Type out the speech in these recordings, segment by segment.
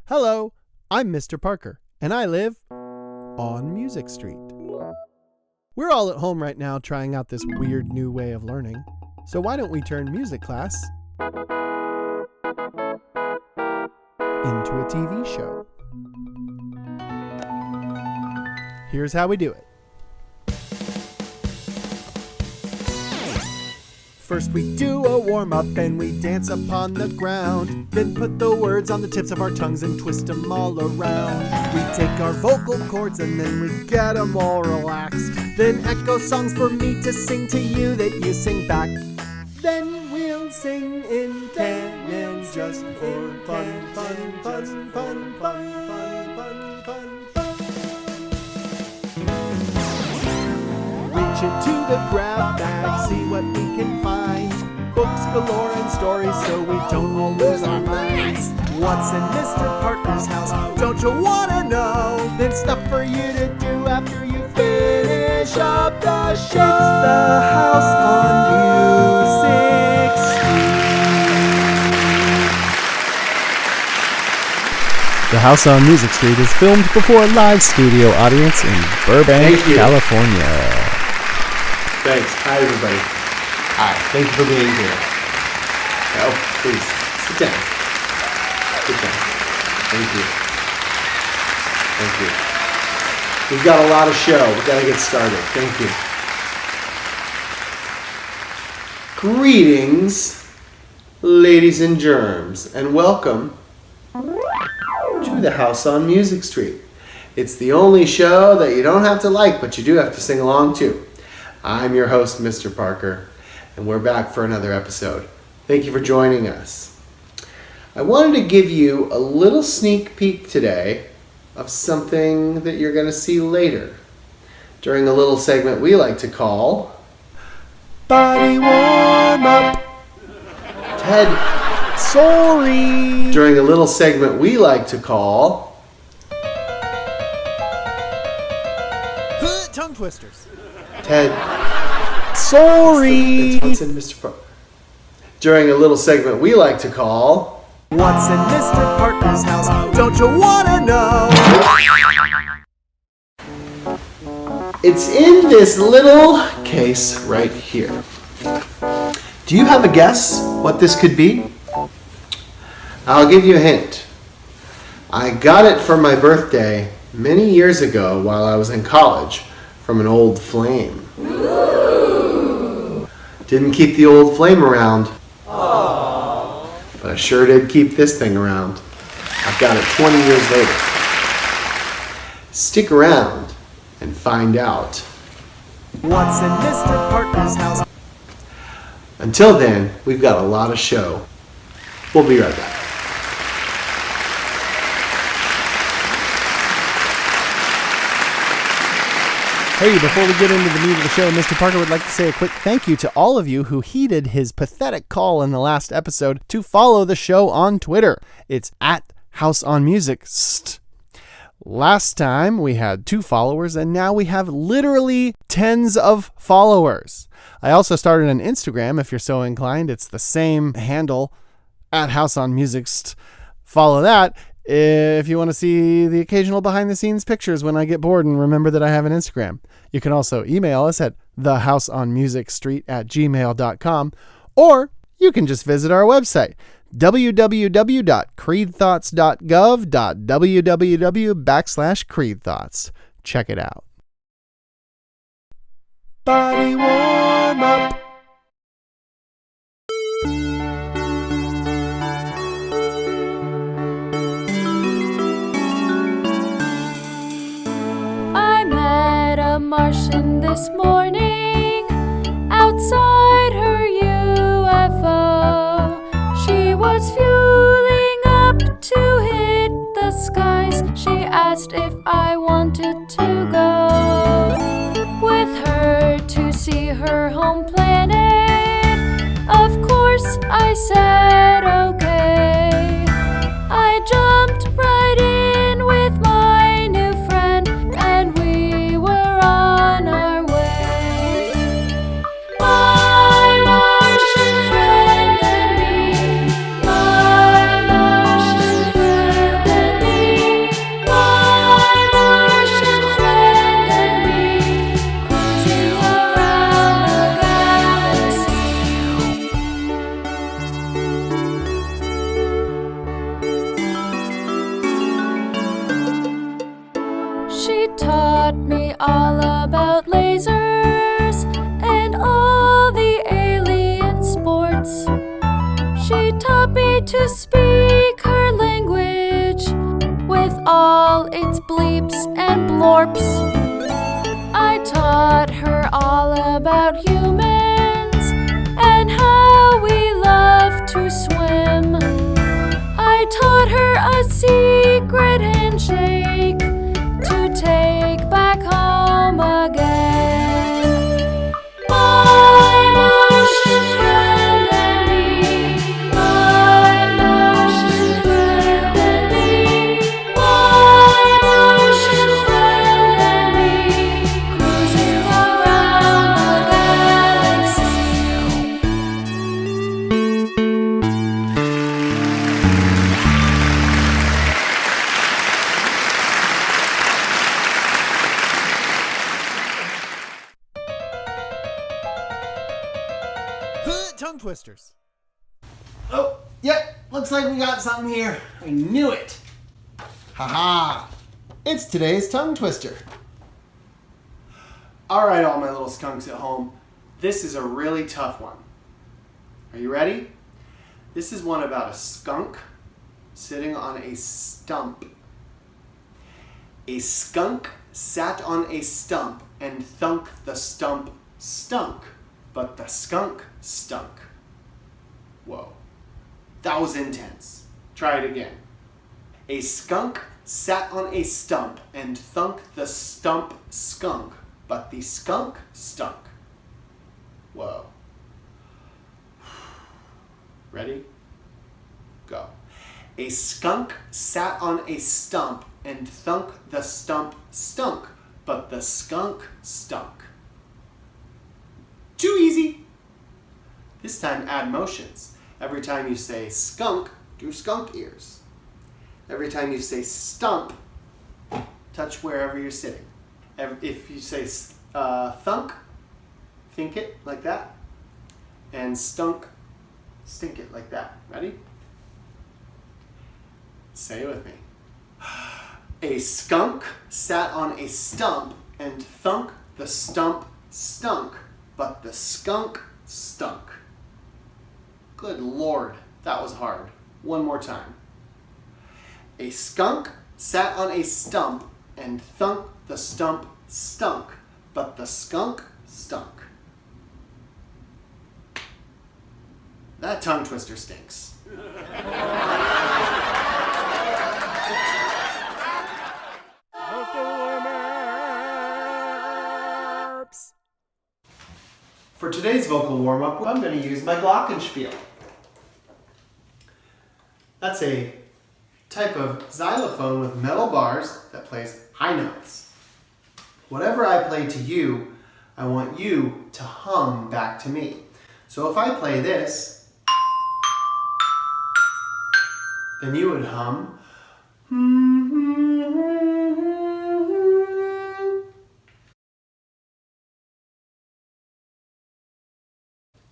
Hello, I'm Mr. Parker, and I live on Music Street. We're all at home right now trying out this weird new way of learning, so why don't we turn music class into a TV show? Here's how we do it. First we do a warm-up and we dance upon the ground. Then put the words on the tips of our tongues and twist them all around. We take our vocal cords and then we get them all relaxed. Then echo songs for me to sing to you that you sing back. Then we'll sing in canons just for fun, fun, fun, fun, fun, fun, fun, fun, fun. Reach into the grab bag, see what we can find. Books galore and stories so we don't all lose our minds. What's in Mr. Parker's house? Don't you wanna know? Then stuff for you to do after you finish up the show. It's the House on Music Street. The House on Music Street is filmed before a live studio audience in Burbank, California. Thanks. Hi, everybody. Hi. Thank you for being here. Oh, please, sit down. Sit down. Thank you. Thank you. We've got a lot of show. We've got to get started. Thank you. Greetings, ladies and germs, and welcome to the House on Music Street. It's the only show that you don't have to like, but you do have to sing along to. I'm your host, Mr. Parker, and we're back for another episode. Thank you for joining us. I wanted to give you a little sneak peek today of something that you're going to see later during a little segment we like to call Body Warmup. Ted, sorry. During a little segment we like to call Tongue twisters. Ted, sorry. It's what's in Mr. Parker. During a little segment we like to call What's in Mr. Parker's house? Don't you wanna know? It's in this little case right here. Do you have a guess what this could be? I'll give you a hint. I got it for my birthday many years ago while I was in college from an old flame. Didn't keep the old flame around. But I sure did keep this thing around. I've got it 20 years later. Stick around and find out. What's in Mr. Parker's house? Until then, we've got a lot of show. We'll be right back. Hey, before we get into the meat of the show, Mr. Parker would like to say a quick thank you to all of you who heeded his pathetic call in the last episode to follow the show on Twitter. It's at House on Music. Last time we had 2 followers, and now we have literally tens of followers. I also started an Instagram if you're so inclined. It's the same handle, at House on Music. Follow that if you want to see the occasional behind-the-scenes pictures when I get bored and remember that I have an Instagram. You can also email us at thehouseonmusicstreet@gmail.com, or you can just visit our website, www.creedthoughts.gov.www/creedthoughts. Check it out. Body warm up. I met a Martian this morning outside her UFO. She was fueling up to hit the skies. She asked if I wanted to go with her to see her home planet. Of course I said okay. I jumped right in with my new friend and we were on our way. My Martian friend and me, my Martian friend and me. taught me all about lasers and all the alien sports. She taught me to speak her language with all its bleeps and blorps. I taught her all about humans and how we love to swim. I taught her a secret handshake to take back home again. My Martian friend and me, my Martian friend and me, my Martian friend and me, cruising around the galaxy. Tongue twisters. Oh, yep. Looks like we got something here. I knew it. Haha. It's today's tongue twister. All right, all my little skunks at home. This is a really tough one. Are you ready? This is one about a skunk sitting on a stump. A skunk sat on a stump and thunk the stump stunk, but the skunk stunk. Whoa. That was intense. Try it again. A skunk sat on a stump and thunk the stump skunk, but the skunk stunk. Whoa. Ready? Go. A skunk sat on a stump and thunk the stump stunk, but the skunk stunk. Too easy. This time add motions. Every time you say skunk, do skunk ears. Every time you say stump, touch wherever you're sitting. If you say thunk, think it like that. And stunk, stink it like that. Ready? Say it with me. A skunk sat on a stump and thunk the stump stunk, but the skunk stunk. Good Lord, that was hard. One more time. A skunk sat on a stump and thunk the stump stunk, but the skunk stunk. That tongue twister stinks. For today's vocal warm-up, I'm going to use my Glockenspiel. That's a type of xylophone with metal bars that plays high notes. Whatever I play to you, I want you to hum back to me. So if I play this, then you would hum.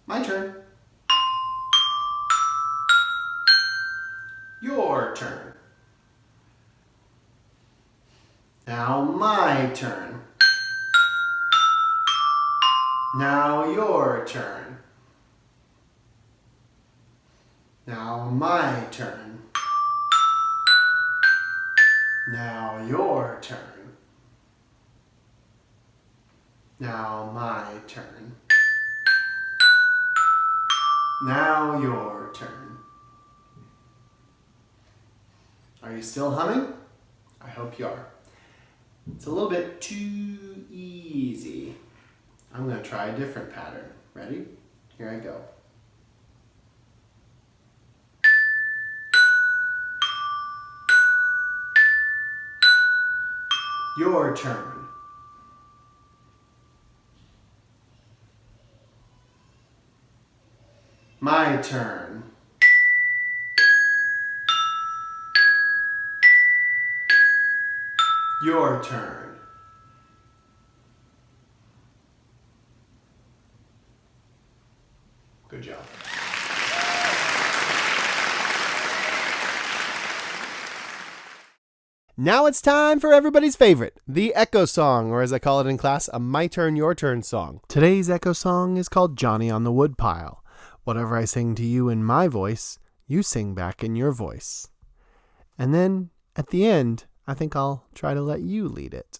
My turn. Your turn. Now my turn. Now your turn. Now my turn. Now your turn. Now my turn. Now your turn. Are you still humming? I hope you are. It's a little bit too easy. I'm going to try a different pattern. Ready? Here I go. Your turn. My turn. Your turn. Good job. Now it's time for everybody's favorite, the Echo Song, or as I call it in class, a My Turn, Your Turn song. Today's Echo Song is called Johnny on the Woodpile. Whatever I sing to you in my voice, you sing back in your voice. And then, at the end, I think I'll try to let you lead it.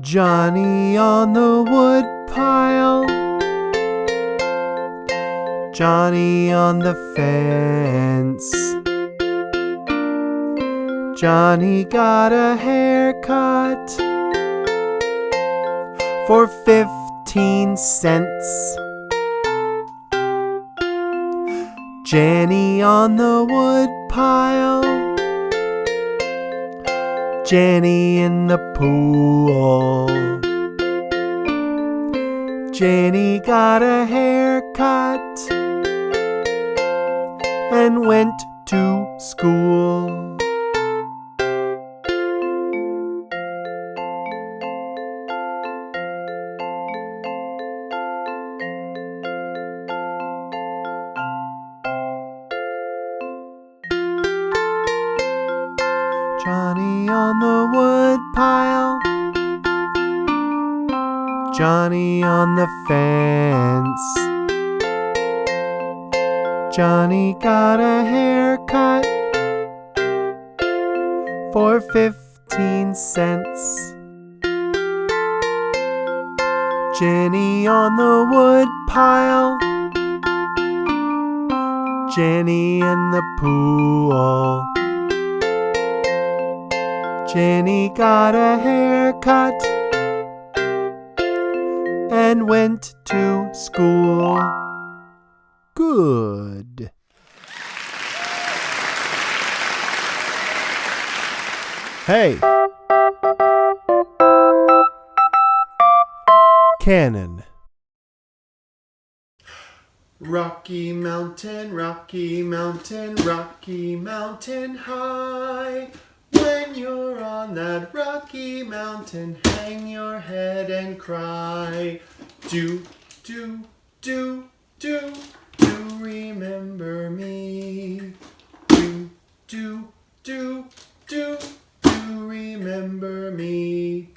Johnny on the woodpile, Johnny on the fence. Johnny got a haircut for 15 cents. Jenny on the woodpile, Jenny in the pool. Jenny got a haircut and went to school. Johnny on the woodpile, Johnny on the fence. Johnny got a haircut for 15 cents. Jenny on the woodpile, Jenny in the pool. Jenny got a haircut and went to school. Good. Hey. Canon. Rocky Mountain, Rocky Mountain, Rocky Mountain High. When you're on that Rocky Mountain, hang your head and cry. Do, do, do, do, do remember me. Do, do, do, do, do remember me.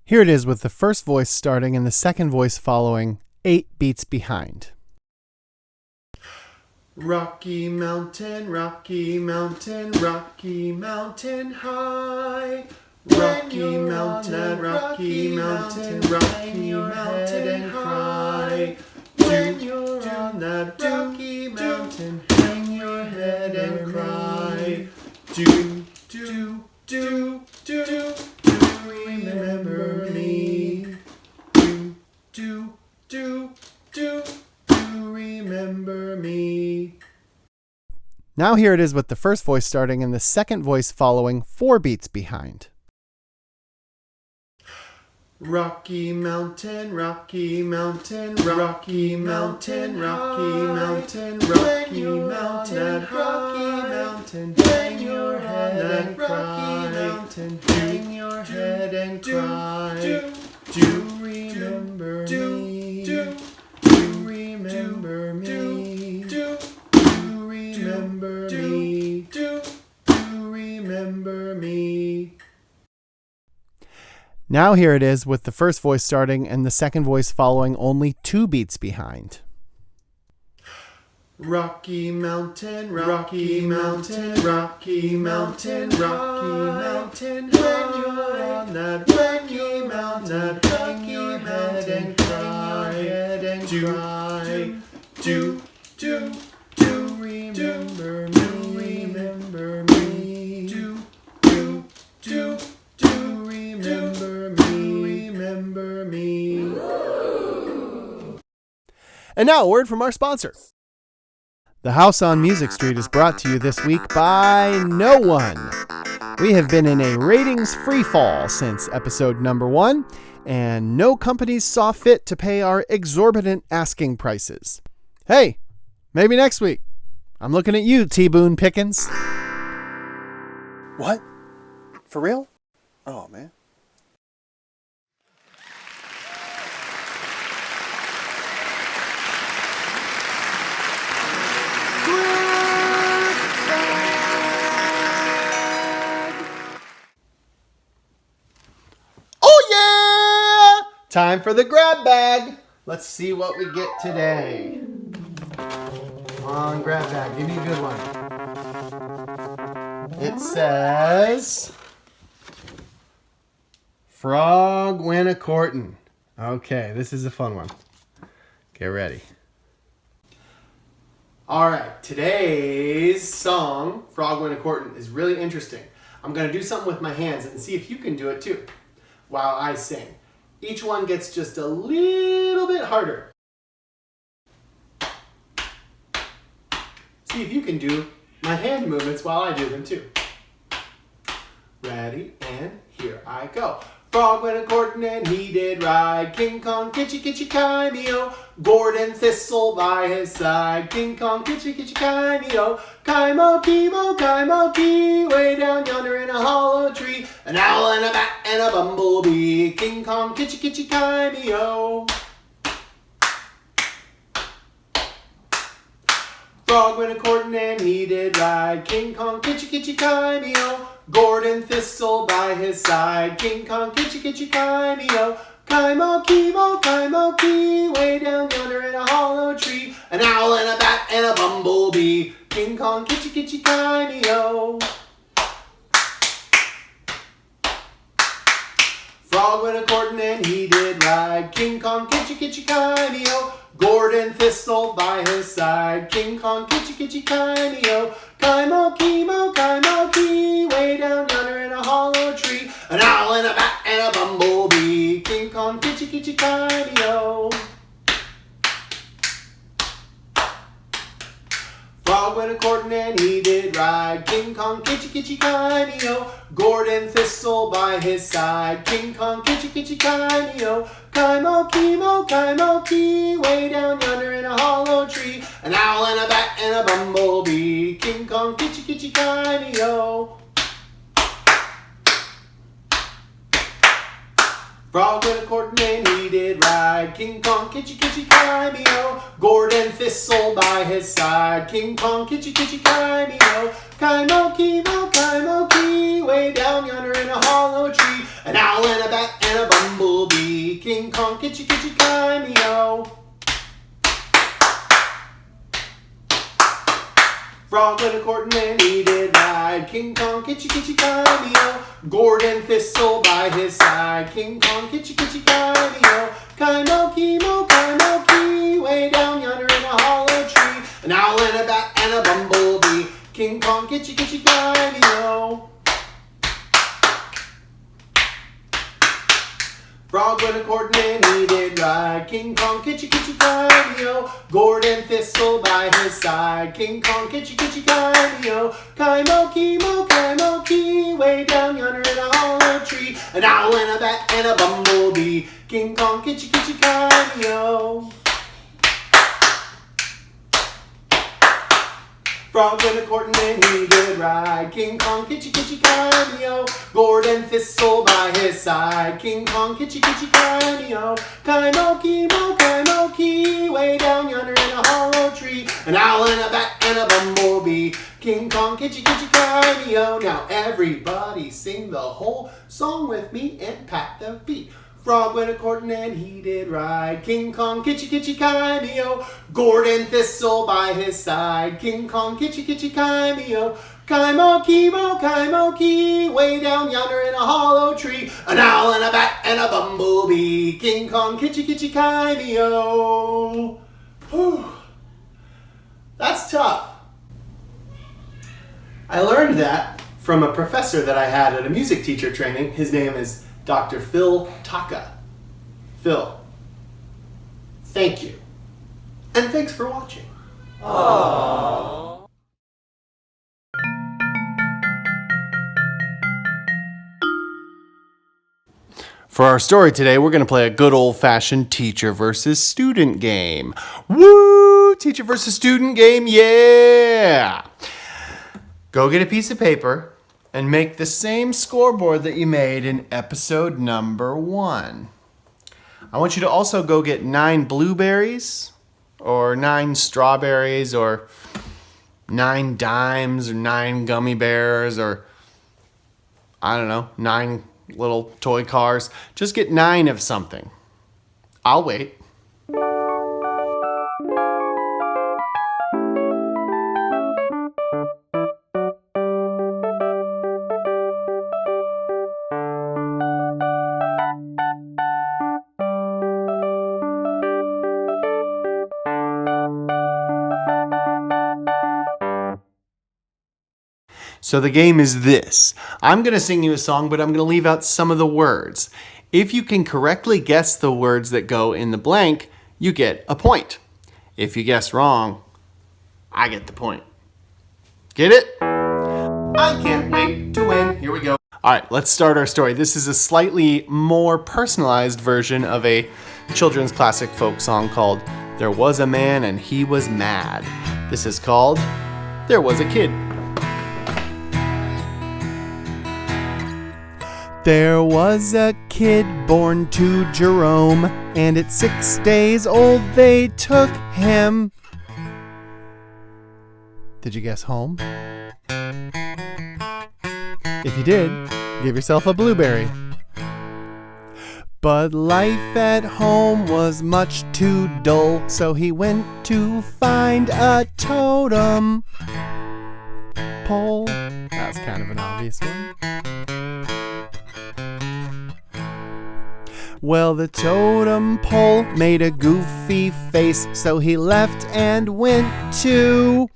Here it is with the first voice starting and the second voice following 8 beats behind. Rocky Mountain, Rocky Mountain, Rocky Mountain High. Rocky Mountain, Rocky Mountain, Rocky Mountain and cry. When you're on that Rocky Mountain, hang your head and cry. Do, do, do, do, do remember me. Do, do, do, do, do remember me. Now here it is with the first voice starting and the second voice following 4 beats behind. Rocky Mountain, Rocky Mountain, Rocky Mountain, Rocky Mountain, Rocky Mountain, Rocky Mountain, hang your head and cry. Hang your head and cry. Do remember me. Do remember me. Do remember me. Do remember me. Now here it is with the first voice starting and the second voice following only 2 beats behind. Rocky Mountain, Rocky Mountain, Rocky Mountain, Rocky Mountain, when you're on that Rocky Mountain, hang your head and cry. Do, do, do remember me, remember me. Do, do, do, do remember me, remember me. And now a word from our sponsor. The House on Music Street is brought to you this week by no one. We have been in a ratings free fall since episode number 1, and no companies saw fit to pay our exorbitant asking prices. Hey, maybe next week. I'm looking at you, T-Boone Pickens. What? For real? Oh, man. time for the grab bag. Let's see what we get today. Come on, grab bag. Give me a good one. It says Frog Went A-Courtin. Okay, this is a fun one. Get ready. All right, today's song, Frog Went A-Courtin, is really interesting. I'm going to do something with my hands and see if you can do it too while I sing. Each one gets just a little bit harder. See if you can do my hand movements while I do them too. Ready, and here I go. Frog went a-courtin' and he did ride. King Kong, kitchy, kitchy, kai-me-o. Gourd and thistle by his side. King Kong, kitchy, kitchy, kai-me-o. Kai-mo-kee, way down yonder in a hollow tree. An owl and a bat and a bumblebee. King Kong, kitchy, kitchy, kai-me-o. Frog went a-courtin' and he did ride. King Kong, kitchy, kitchy, kai-me-o. Gourd and thistle by his side. King Kong, kitchy, kitchy, kai-me-o. Kai-mo-kee, way down yonder in a hollow tree. An owl and a bat and a bumblebee. King Kong, kitchy, kitchy, kai-me-o. Frog went a-courtin' and he did ride. King Kong, kitchy, kitchy, kai-me-o. Gourd and thistle by his side. King Kong, kitchy, kitchy, kai-me-o. Kai-mo-kee, way down yonder in a hollow tree. An owl and a bat and a bumblebee. King Kong, kitchy, kitchy, kai-me-o. Frog went a-courtin' and he did ride. King Kong, kitchy, kitchy, kai-me-o. Gourd and thistle by his side. King Kong, kitchy, kitchy, kai-me-o. Kai-mo-kee, way down yonder in a hollow tree. An owl and a bat and a bumblebee. King Kong, kitchy, kitchy, kai-me-o. Frog went a-courtin' and he did ride. King Kong, kitchy, kitchy, kai-me-o. Gourd and thistle by his side. King Kong, kitchy, kitchy, kai-me-o. Kai-mo-kee, way down yonder in a hollow tree. An owl and a bat and a bumblebee. King Kong, kitchy, kitchy, kai-me-o. Frog went a-courtin' and he did ride. King Kong, kitchy, kitchy, kai-me-o. Gourd and thistle by his side. King Kong, kitchy, kitchy, kai-me-o. Kai-mo-kee, way down yonder in a hollow tree. An owl and a bat and a bumblebee. King Kong, kitchy, kitchy, kai-me-o. Frog went a-courtin' and he did ride. King Kong, kitchy, kitchy, kai-me-o. Gourd and thistle by his side. King Kong, kitchy, kitchy, kai-me-o. Kai-mo-kee, way down yonder in a hollow tree. An owl and a bat and a bumblebee. King Kong, kitchy, kitchy, kai-me-o. Frog went a-courtin' and he did ride. King Kong, kitchy, kitchy, kai-me-o. Gourd and thistle by his side. King Kong, kitchy, kitchy, kai-me-o. Kai-mo-kee, way down yonder in a hollow tree. An owl and a bat and a bumblebee. King Kong, kitchy, kitchy, kai-me-o. Now everybody sing the whole song with me and pat the beat. Frog went a-courtin' and he did ride. King Kong, kitchy, kitchy, kai-me-o. Gourd and thistle by his side. King Kong, kitchy, kitchy, kai-me-o. Kai-mo-kee, way down yonder in a hollow tree. An owl and a bat and a bumblebee. King Kong, kitchy, kitchy, kai-me-o. Whew. That's tough. I learned that from a professor that I had at a music teacher training. His name is Dr. Phil Taka. Phil, thank you. And thanks for watching. Aww. For our story today, we're going to play a good old-fashioned teacher versus student game. Woo! Teacher versus student game, yeah! Go get a piece of paper and make the same scoreboard that you made in episode number 1. I want you to also go get 9 blueberries, or 9 strawberries, or 9 dimes, or 9 gummy bears, or I don't know, 9 little toy cars. Just get 9 of something. I'll wait. So the game is this. I'm going to sing you a song, but I'm going to leave out some of the words. If you can correctly guess the words that go in the blank, you get a point. If you guess wrong, I get the point. Get it? I can't wait to win. Here we go. All right, let's start our story. This is a slightly more personalized version of a children's classic folk song called There Was a Man and He Was Mad. This is called There Was a Kid. There was a kid born to Jerome, and at 6 days old they took him. Did you guess home? If you did, give yourself a blueberry. But life at home was much too dull, so he went to find a totem pole. That's kind of an obvious one. Well, the totem pole made a goofy face, so he left and went to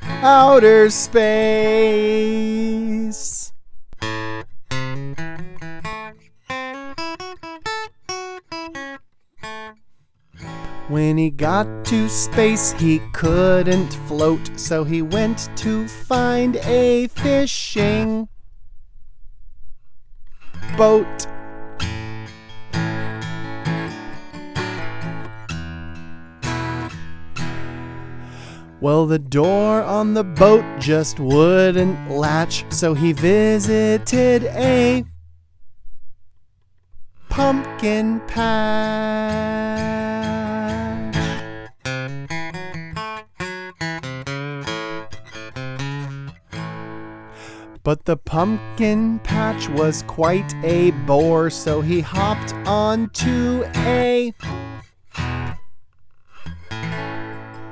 outer space. When he got to space, he couldn't float, so he went to find a fishing boat. Well, the door on the boat just wouldn't latch, so he visited a pumpkin patch. But the pumpkin patch was quite a bore, so he hopped onto a...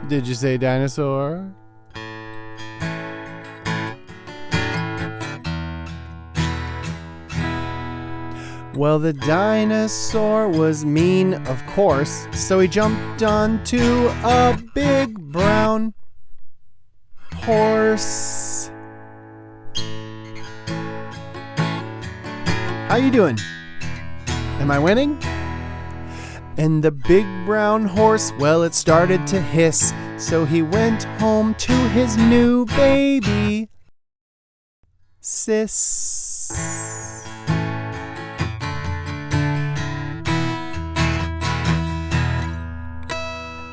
Did you say dinosaur? Well, the dinosaur was mean, of course, so he jumped onto a big brown horse. How you doing? Am I winning? And the big brown horse, well, it started to hiss, so he went home to his new baby, Sis.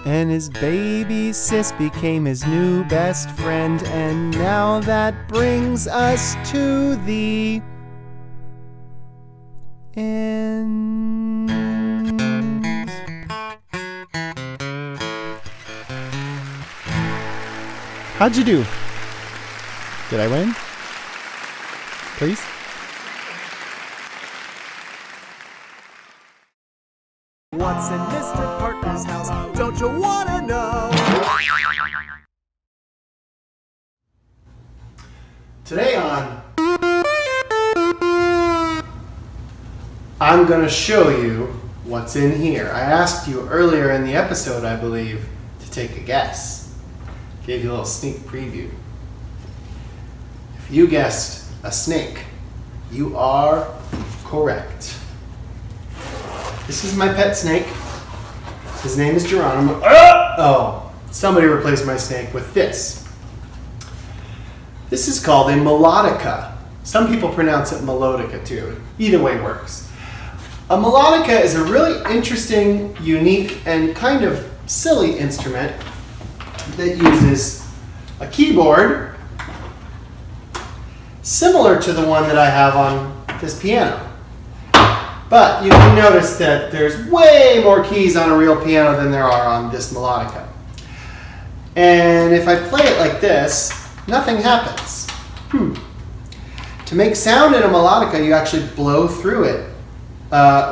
And his baby Sis became his new best friend, and now that brings us to the end. How'd you do? Did I win? Please? What's in Mr. Parker's house? Don't you wanna know? Today on I'm gonna show you what's in here. I asked you earlier in the episode, I believe, to take a guess. Gave you a little sneak preview. If you guessed a snake, you are correct. This is my pet snake. His name is Geronimo. Oh, somebody replaced my snake with this. This is called a melodica. Some people pronounce it melodica too. Either way works. A melodica is a really interesting, unique, and kind of silly instrument that uses a keyboard similar to the one that I have on this piano. But you can notice that there's way more keys on a real piano than there are on this melodica. And if I play it like this, nothing happens. To make sound in a melodica, you actually blow through it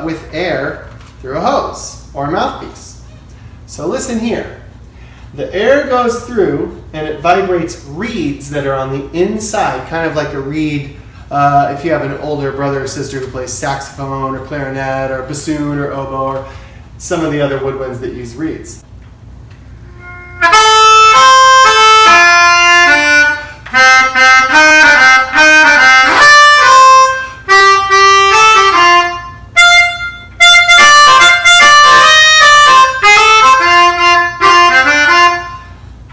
with air through a hose or a mouthpiece. So listen here. The air goes through and it vibrates reeds that are on the inside, kind of like a reed. If you have an older brother or sister who plays saxophone or clarinet or bassoon or oboe or some of the other woodwinds that use reeds.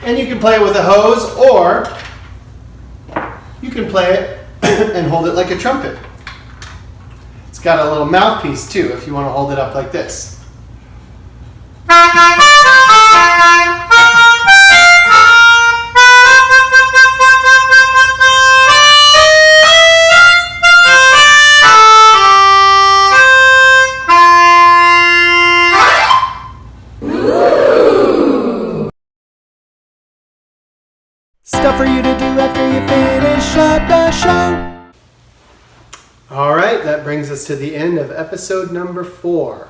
And you can play it with a hose, or you can play it and hold it like a trumpet. It's got a little mouthpiece too if you want to hold it up like this. Stuff for you to do after you finish up the show. All right, that brings us to the end of episode number 4.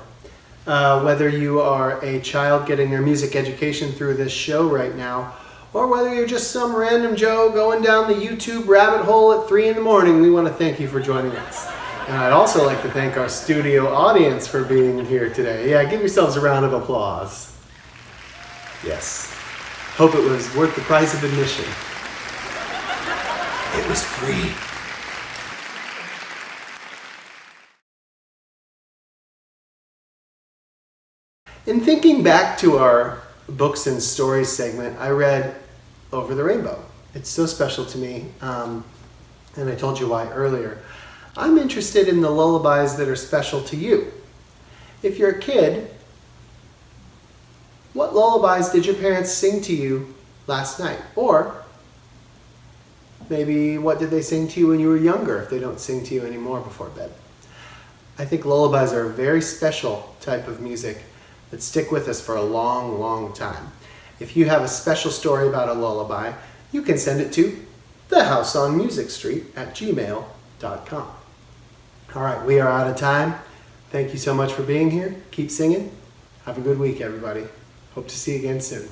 Whether you are a child getting their music education through this show right now, or whether you're just some random Joe going down the YouTube rabbit hole at 3 in the morning, we want to thank you for joining us. And I'd also like to thank our studio audience for being here today. Yeah, give yourselves a round of applause. Yes. Hope it was worth the price of admission. It was free. In thinking back to our books and stories segment, I read Over the Rainbow. It's so special to me, and I told you why earlier. I'm interested in the lullabies that are special to you. If you're a kid, what lullabies did your parents sing to you last night? Or maybe what did they sing to you when you were younger if they don't sing to you anymore before bed? I think lullabies are a very special type of music that stick with us for a long, long time. If you have a special story about a lullaby, you can send it to thehouseonmusicstreet@gmail.com. All right, we are out of time. Thank you so much for being here. Keep singing. Have a good week, everybody. Hope to see you again soon.